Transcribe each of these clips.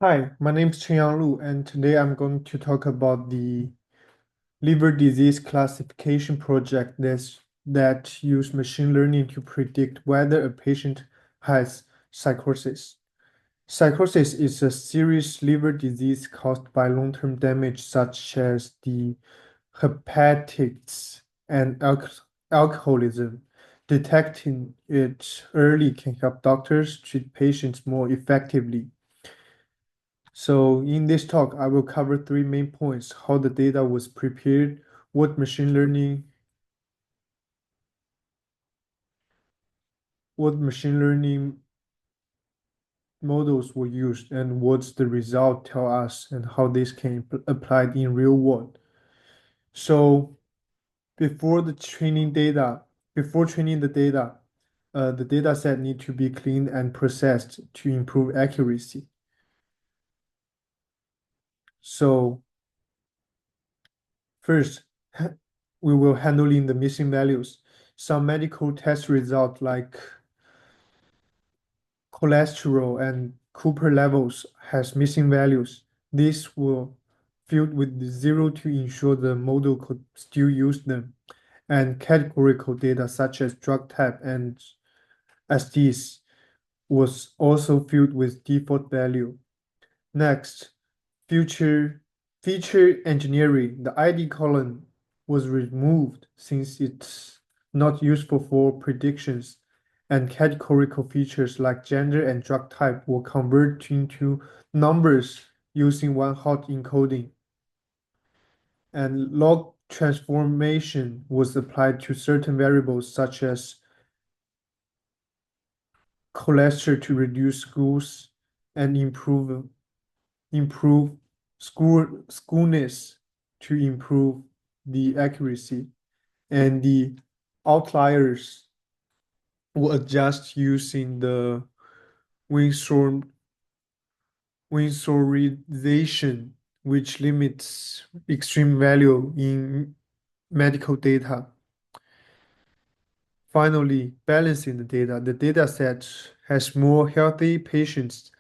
Hi, my name is Chen Lu, and today I'm going to talk about the liver disease classification project that use machine learning to predict whether a patient has psychosis. Psychosis is a serious liver disease caused by long-term damage such as the hepatitis and alcoholism. Detecting it early can help doctors treat patients more effectively. So in this talk, I will cover three main points: how the data was prepared, what machine learning models were used, and what's the result tell us, and how this can be applied in real world. So before the training data, before training the data set need to be cleaned and processed to improve accuracy. So first, we will handling the missing values. Some medical test result like cholesterol and Cooper levels has missing values. These will filled with zero to ensure the model could still use them. And categorical data such as drug type and SDs was also filled with default value. Next, future feature engineering. The ID column was removed since it's not useful for predictions, and categorical features like gender and drug type were converted into numbers using one-hot encoding. And log transformation was applied to certain variables such as cholesterol to reduce schools and improve skewness to improve the accuracy, and the outliers will adjust using the Windsor Windsorization, which limits extreme value in medical data. Finally, balancing the data. The data set has more healthy patients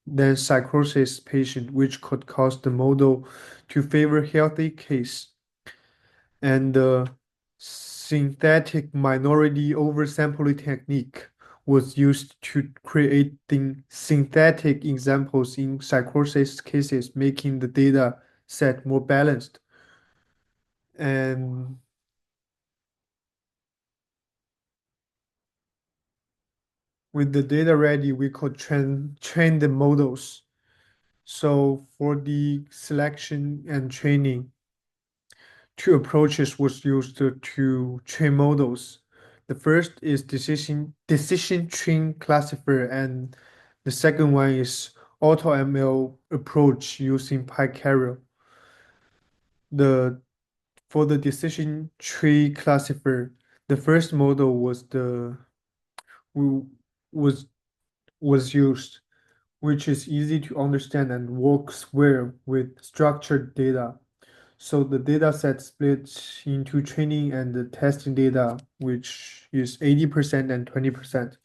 than psychosis patient, which could cause the model to favor healthy case. And the synthetic minority oversampling technique was used to creating synthetic examples in psychosis cases, making the data set more balanced. And with the data ready, we could train the models. So for the selection and training, two approaches was used to train models. The first is decision tree classifier, and the second one is AutoML approach using PyCarrel. The For the decision tree classifier, the first model w- was was used, which is easy to understand and works well with structured data. So the data set splits into training and the testing data, which is 80% and 20%.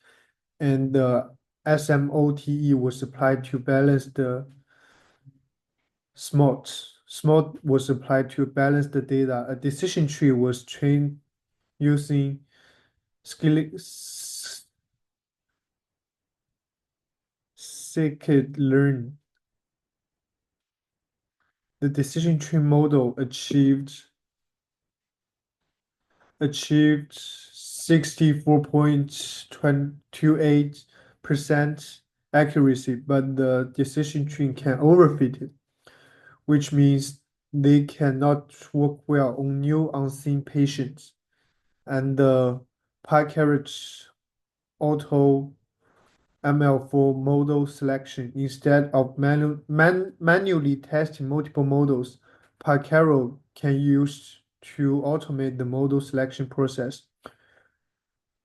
And the SMOTE was applied to balance the SMOT. SMOT was applied to balance the data. A decision tree was trained using scikit-learn. The decision tree model achieved 64.28% accuracy, but the decision tree can overfit it, which means they cannot work well on new unseen patients. And the PyCarrot Auto ML4 model selection, instead of manually testing multiple models, PyCarrot can use to automate the model selection process.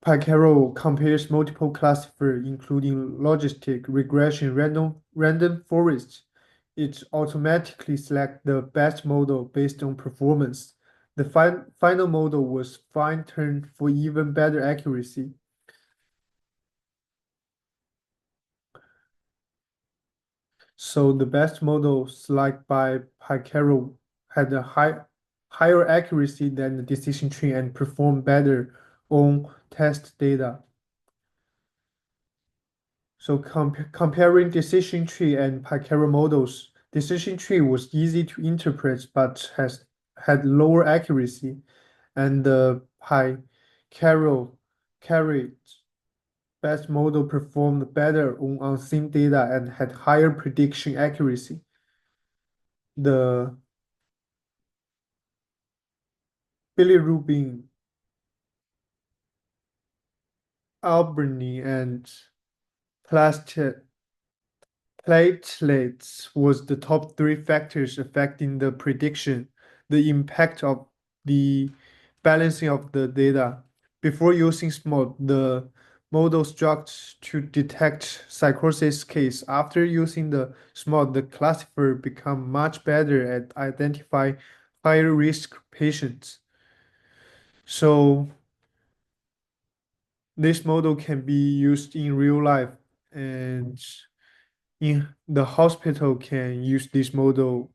PyCarrot compares multiple classifiers, including logistic, regression, random forests. It automatically selects the best model based on performance. The final model was fine-tuned for even better accuracy. So the best models like by Picaro had a higher accuracy than the decision tree and performed better on test data. So comparing decision tree and Picaro models, decision tree was easy to interpret but had lower accuracy, and the Picaro carried best model performed better on unseen data and had higher prediction accuracy. The bilirubin, albany, and plastic platelets was the top three factors affecting the prediction, the impact of the balancing of the data. Before using SMOD, the model struggled to detect psychosis case. After using the SMOD, the classifier become much better at identifying higher risk patients. So this model can be used in real life, and in the hospital can use this model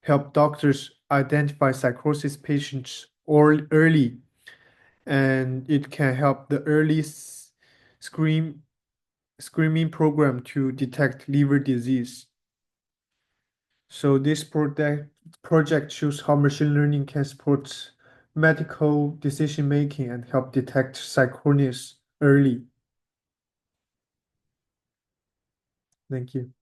help doctors identify psychosis patients or early, and it can help the early screen screening program to detect liver disease. So this project shows how machine learning can support medical decision making and help detect psychosis early. Thank you.